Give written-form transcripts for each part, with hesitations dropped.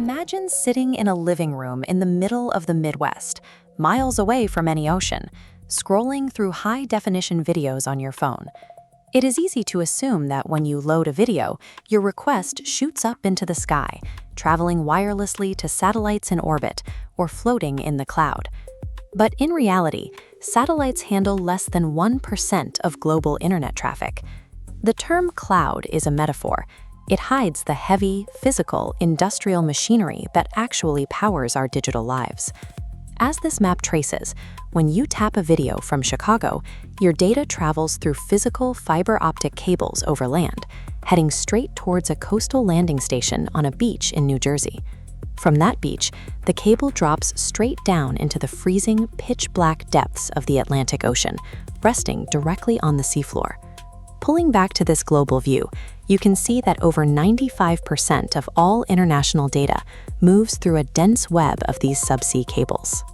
Imagine sitting in a living room in the middle of the Midwest, miles away from any ocean, scrolling through high-definition videos on your phone. It is easy to assume that when you load a video, your request shoots up into the sky, traveling wirelessly to satellites in orbit or floating in the cloud. But in reality, satellites handle less than 1% of global internet traffic. The term cloud is a metaphor. It hides the heavy, physical, industrial machinery that actually powers our digital lives. As this map traces, when you tap a video from Chicago, your data travels through physical fiber optic cables over land, heading straight towards a coastal landing station on a beach in New Jersey. From that beach, the cable drops straight down into the freezing, pitch-black depths of the Atlantic Ocean, resting directly on the seafloor. Pulling back to this global view, you can see that over 95% of all international data moves through a dense web of these subsea cables.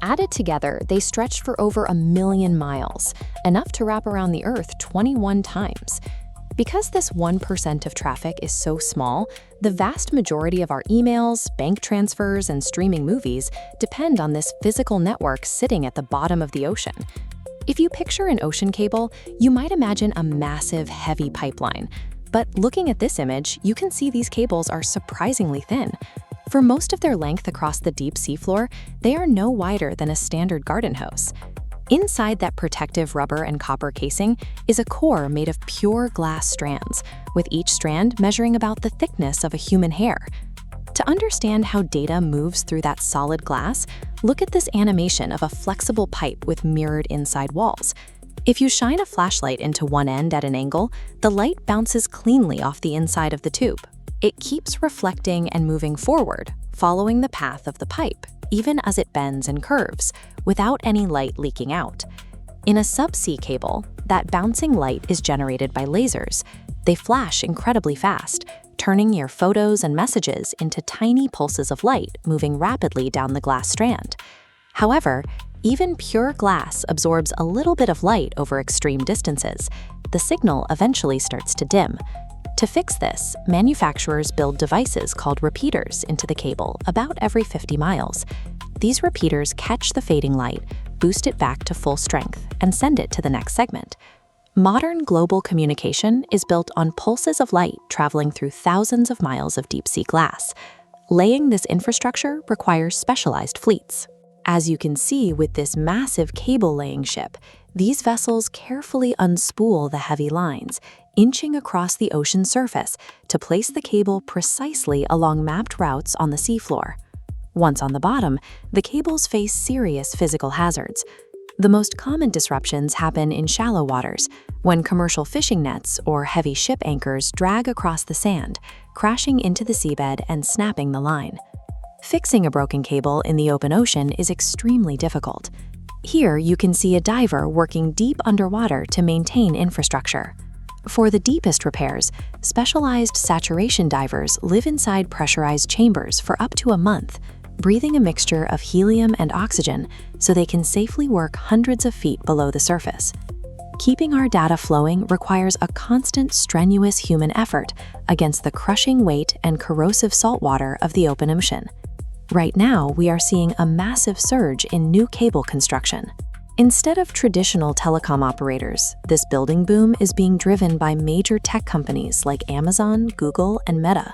Added together, they stretch for over 1 million miles, enough to wrap around the Earth 21 times. Because this 1% of traffic is so small, the vast majority of our emails, bank transfers, and streaming movies depend on this physical network sitting at the bottom of the ocean. If you picture an ocean cable, you might imagine a massive, heavy pipeline. But looking at this image, you can see these cables are surprisingly thin. For most of their length across the deep seafloor, they are no wider than a standard garden hose. Inside that protective rubber and copper casing is a core made of pure glass strands, with each strand measuring about the thickness of a human hair. To understand how data moves through that solid glass, look at this animation of a flexible pipe with mirrored inside walls. If you shine a flashlight into one end at an angle, the light bounces cleanly off the inside of the tube. It keeps reflecting and moving forward, following the path of the pipe, even as it bends and curves, without any light leaking out. In a subsea cable, that bouncing light is generated by lasers. They flash incredibly fast, turning your photos and messages into tiny pulses of light moving rapidly down the glass strand. However, even pure glass absorbs a little bit of light over extreme distances. The signal eventually starts to dim. To fix this, manufacturers build devices called repeaters into the cable about every 50 miles. These repeaters catch the fading light, boost it back to full strength, and send it to the next segment. Modern global communication is built on pulses of light traveling through thousands of miles of deep-sea glass. Laying this infrastructure requires specialized fleets. As you can see with this massive cable-laying ship, these vessels carefully unspool the heavy lines, inching across the ocean surface to place the cable precisely along mapped routes on the seafloor. Once on the bottom, the cables face serious physical hazards. The most common disruptions happen in shallow waters, when commercial fishing nets or heavy ship anchors drag across the sand, crashing into the seabed and snapping the line. Fixing a broken cable in the open ocean is extremely difficult. Here you can see a diver working deep underwater to maintain infrastructure. For the deepest repairs, specialized saturation divers live inside pressurized chambers for up to a month, breathing a mixture of helium and oxygen so they can safely work hundreds of feet below the surface. Keeping our data flowing requires a constant, strenuous human effort against the crushing weight and corrosive saltwater of the open ocean. Right now, we are seeing a massive surge in new cable construction. Instead of traditional telecom operators, this building boom is being driven by major tech companies like Amazon, Google, and Meta.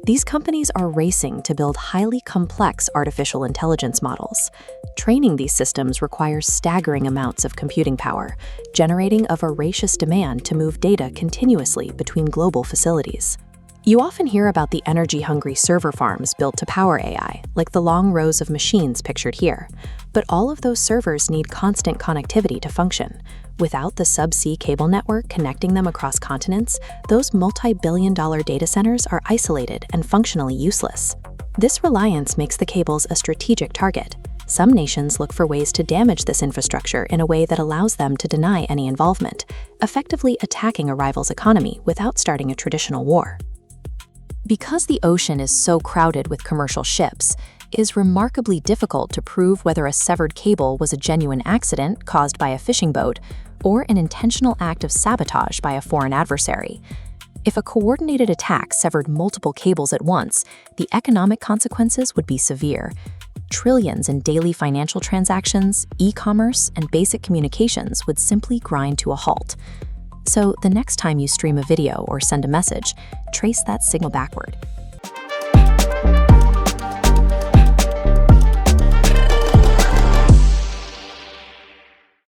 These companies are racing to build highly complex artificial intelligence models. Training these systems requires staggering amounts of computing power, generating a voracious demand to move data continuously between global facilities. You often hear about the energy-hungry server farms built to power AI, like the long rows of machines pictured here. But all of those servers need constant connectivity to function. Without the subsea cable network connecting them across continents, those multi-billion-dollar data centers are isolated and functionally useless. This reliance makes the cables a strategic target. Some nations look for ways to damage this infrastructure in a way that allows them to deny any involvement, effectively attacking a rival's economy without starting a traditional war. Because the ocean is so crowded with commercial ships, it is remarkably difficult to prove whether a severed cable was a genuine accident caused by a fishing boat or an intentional act of sabotage by a foreign adversary. If a coordinated attack severed multiple cables at once, the economic consequences would be severe. Trillions in daily financial transactions, e-commerce, and basic communications would simply grind to a halt. So the next time you stream a video or send a message, trace that signal backward.